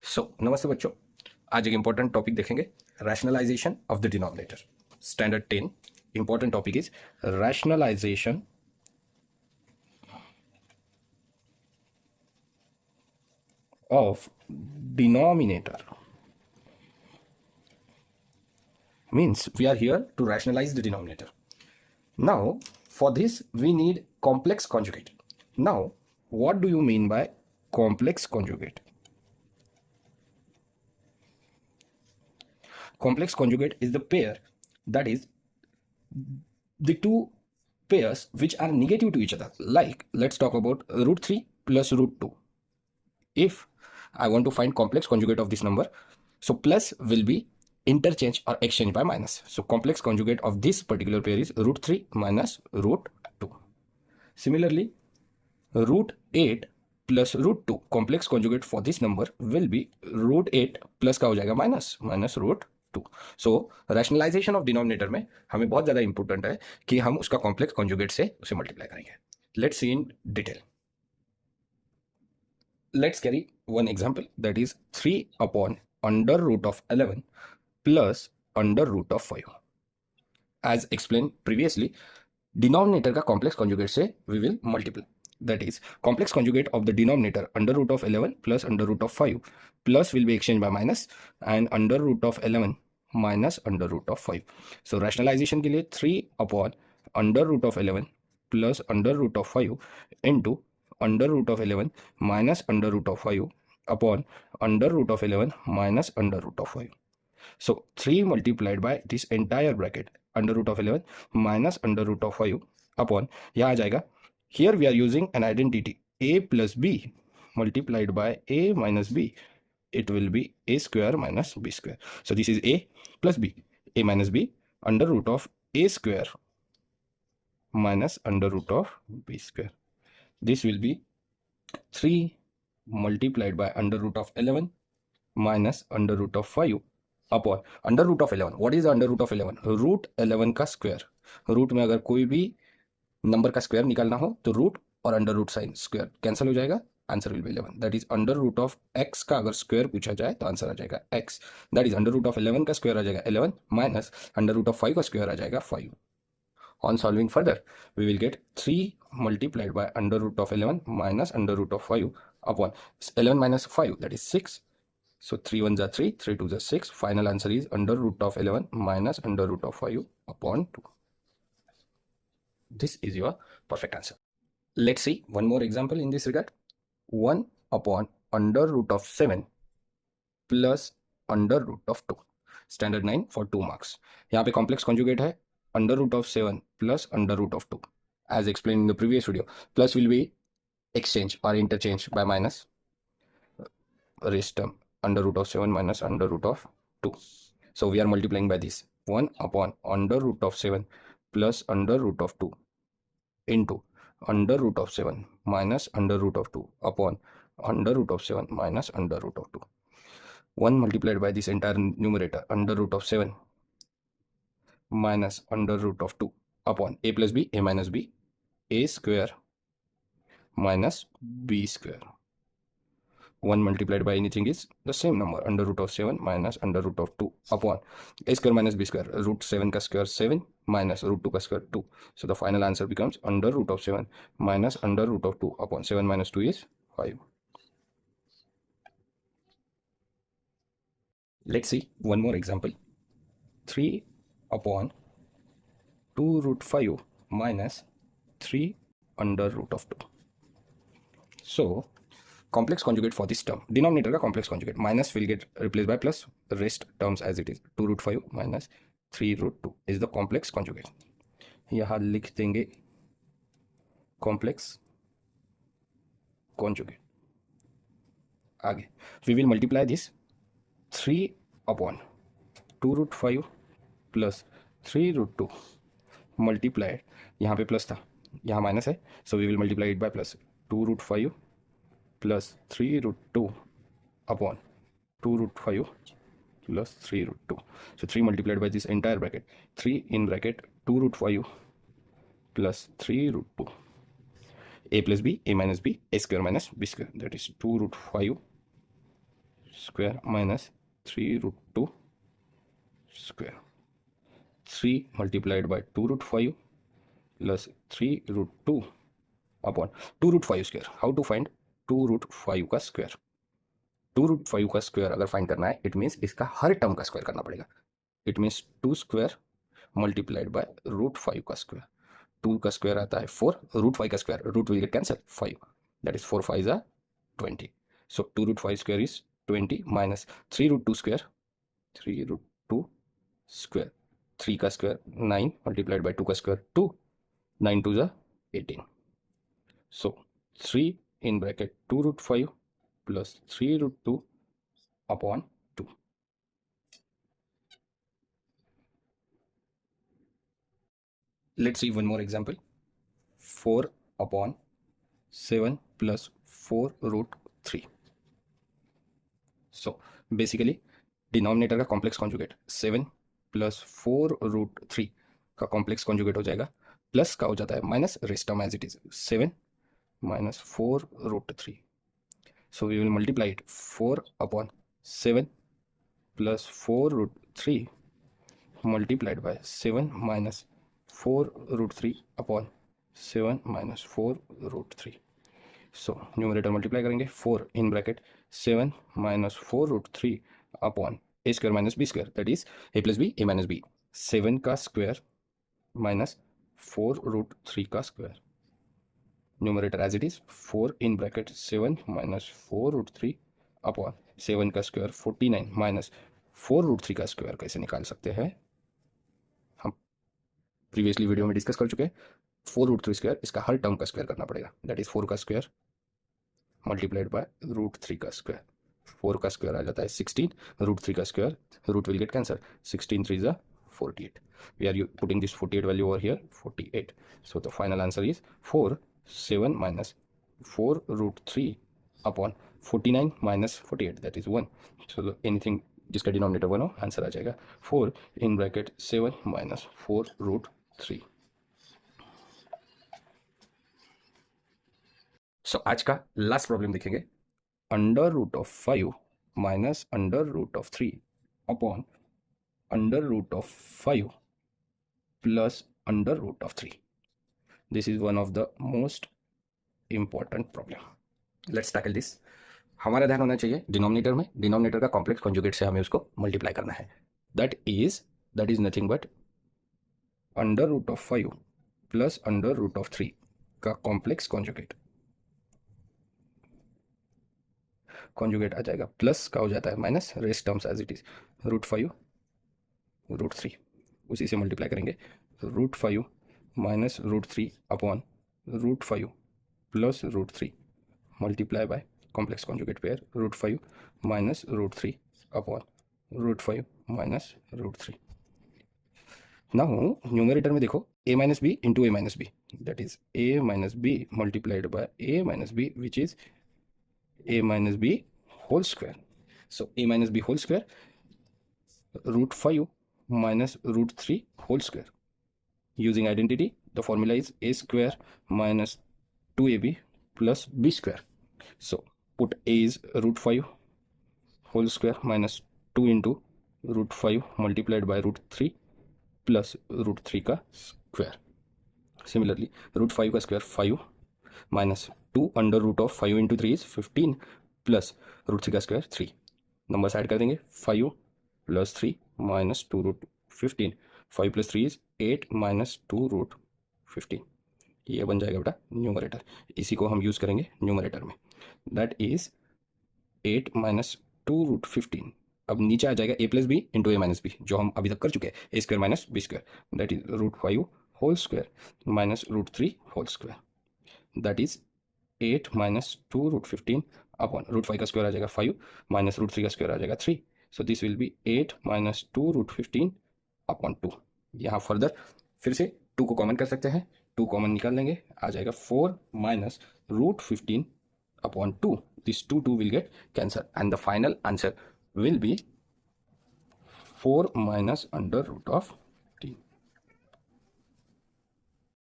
नमस्ते बच्चों। आज एक इंपॉर्टेंट टॉपिक देखेंगे, rationalisation of the denominator. Standard 10 important topic is rationalisation of denominator. Means we are here to rationalize the denominator. Now for this we need complex conjugate. Now what do you mean by complex conjugate? Complex conjugate is the pair, that is the two pairs which are negative to each other. Like let's talk about root 3 plus root 2. If I want to find complex conjugate of this number, so plus will be interchange or exchange by minus. So complex conjugate of this particular pair is root 3 minus root 2. Similarly, root 8 plus root 2, complex conjugate for this number will be root 8 plus का हो जाएगा minus root 2. So rationalization of denominator में हमें बहुत ज़्यादा important है कि हम उसका complex conjugate से उसे multiply करेंगे. Let's see in detail. Let's carry one example, that is 3 upon under root of 11 plus under root of 5. As explained previously, denominator का complex conjugate से we will multiply. That is complex conjugate of the denominator under root of 11 plus under root of 5. Plus will be exchanged by minus and under root of 11 minus under root of 5. So rationalization के लिए 3 upon under root of 11 plus under root of 5 into under root of 11 minus under root of 5 upon under root of 11 minus under root of 5. So 3 multiplied by this entire bracket under root of 11 minus under root of 5 upon, यहाँ आ जाएगा, here we are using an identity a plus b multiplied by a minus b, it will be a square minus b square. So this is a plus b, a minus b under root of a square minus under root of b square. This will be 3 multiplied by under root of 11 minus under root of 5 upon under root of 11. What is under root of 11? Root 11 का square. Root में अगर कोई भी number का square निकालना हो तो root और under root sign square cancel हो जाएगा, answer will be 11. That is under root of X का अगर स्क्वायर पूछा जाए तो आंसर आ जाएगा X. That is under root of 11 का स्क्वायर आ जाएगा 11 माइनस अंडर रूट ऑफ 5 का स्क्वायर आ जाएगा 5. On solving further, we will get 3 multiplied by under root of 11 minus under root of 5 upon 11 minus 5, that is 6. So 3 1s are 3, 3 2s are 6. Final answer is under root of 11 minus under root of 5 upon 2. This is your perfect answer. Let's see one more example in this regard. 1 upon under root of 7 plus under root of 2. Standard 9 for 2 marks. यहाँ पे complex conjugate है under root of 7 plus under root of 2. As explained in the previous video, plus will be exchange or interchange by minus raised term under root of 7 minus under root of 2. So we are multiplying by this 1 upon under root of 7 plus under root of 2 into under root of 7 minus under root of 2 upon under root of 7 minus under root of 2. 1 multiplied by this entire numerator under root of 7 minus under root of 2 upon a plus b, a minus b, a square minus b square. 1 multiplied by anything is the same number under root of 7 minus under root of 2 upon a square minus b square. Root 7 का square 7 minus root 2 का square 2. So the final answer becomes under root of 7 minus under root of 2 upon 7 minus 2 is 5. Let's see one more example. 3 upon 2 root 5 minus 3 under root of 2. So complex conjugate for this term, denominator का complex conjugate, minus will get replaced by plus, rest terms as it is. 2 root 5 minus 3 root 2 is the complex conjugate. यहाँ लिख देंगे complex conjugate. आगे we will multiply this 3 upon 2 root 5 plus 3 root 2 multiplied, यहाँ पे plus था यहाँ minus है, so we will multiply it by plus 2 root 5 plus 3 root 2 upon 2 root 5 plus 3 root 2. So 3 multiplied by this entire bracket, 3 in bracket 2 root 5 plus 3 root 2. A plus b, a minus b, a square minus b square. That is 2 root 5 square minus 3 root 2 square. 3 multiplied by 2 root 5 plus 3 root 2 upon 2 root 5 square. How to find 2 root 5 का square? 2 root 5 का square अगर find करना है, it means इसका हर term का square करना पड़ेगा. It means 2 square multiplied by root 5 का स्क्वायर. 2 का स्क्वायर आता है 4, रूट 5 का square, root will get cancel 5, that is 4 5 are 20. So 2 root 5 square is 20 minus 3 root 2 square, 3 root 2 square, 3 का स्क्वायर 9 मल्टीप्लाइड बाय 2 का स्क्वायर 2, 9 2 जा 18. So 3 in bracket 2 root 5 plus 3 root 2 upon 2. Let's see one more example. 4 upon 7 plus 4 root 3. So basically denominator का complex conjugate 7 plus 4 root 3 का complex conjugate हो जाएगा, plus का हो जाता है minus, rest term as it is 7 minus 4 root 3. So we will multiply it 4 upon 7 plus 4 root 3 multiplied by 7 minus 4 root 3 upon 7 minus 4 root 3. So numerator multiply करेंगे 4 in bracket 7 minus 4 root 3 upon a square minus b square, that is a plus b a minus b. 7 का square minus 4 root 3 का square. Numerator as it is 4 in bracket 7 minus 4 root 3 upon 7 का square 49 minus 4 root 3 का square कैसे निकाल सकते हैं, हम previously video में डिस्कस कर चुके हैं. 4 रूट 3 स्क्वायर, इसका हर टर्म का स्क्वायर करना पड़ेगा, दैट इज 4 का स्क्वायर मल्टीप्लाइड बाय रूट 3 का स्क्वायर. 4 का स्क्वायर आ जाता है 16, रूट 3 का square, root will get cancel, 16 3 जा 48. We are putting this 48 value over here 48. So the final answer is 4 7 minus 4 root 3 upon 49 minus 48, that is 1. So anything जिसका denominator 1 हो, answer आ जाएगा 4 in bracket 7 minus 4 root 3. So आज का last problem देखेंगे. Under root of 5 minus under root of 3 upon under root of 5 plus under root of 3. This is one of the most important problem. Let's tackle this. हमारा ध्यान होना चाहिए denominator में, denominator का complex conjugate से हमें उसको मल्टीप्लाई करना है. That is nothing but under root of 5 plus under root of 3 का कॉम्प्लेक्स कॉन्जुगेट. कॉन्जुगेट आ जाएगा, प्लस का हो जाता है minus, rest terms as it is root 5 root 3, उसी से मल्टीप्लाई करेंगे. Root 5 minus root 3 upon root 5 plus root 3 multiply by complex conjugate pair root 5 minus root 3 upon root 5 minus root 3. Now numerator में देखो a minus B into A minus B, that is a minus B multiplied by a minus B which is a minus B whole square. So a minus B whole square root 5 minus root 3 whole square. Using identity, the formula is a square minus 2ab plus b square. So put a is root 5 whole square minus 2 into root 5 multiplied by root 3 plus root 3 का square. Similarly, root 5 का square 5 minus 2 under root of 5 into 3 is 15 plus root 3 का square 3. Numbers add कर देंगे 5 plus 3 minus 2 root 15. 5 plus 3 is 8 minus 2 root 15. ये बन जाएगा बेटा numerator. इसी को हम यूज़ करेंगे न्यूमरेटर में, दैट इज 8 माइनस 2 रूट 15. अब नीचे आ जाएगा a plus B into A minus B, जो हम अभी तक कर चुके हैं, A square minus B square, that is root 5 whole square minus root 3 whole square, that is 8 minus 2 root 15 upon root 5 का स्क्वायर आ जाएगा 5 माइनस रूट 3 का स्क्वायर आ जाएगा 3. So this will be 8 minus 2 root 15 upon 2. यहाँ further फिर से 2 को कॉमन कर सकते हैं, 2 कॉमन निकाल लेंगे, आ जाएगा 4 minus root 15 upon 2. This 2 will get cancel and the final answer will be 4 minus under root of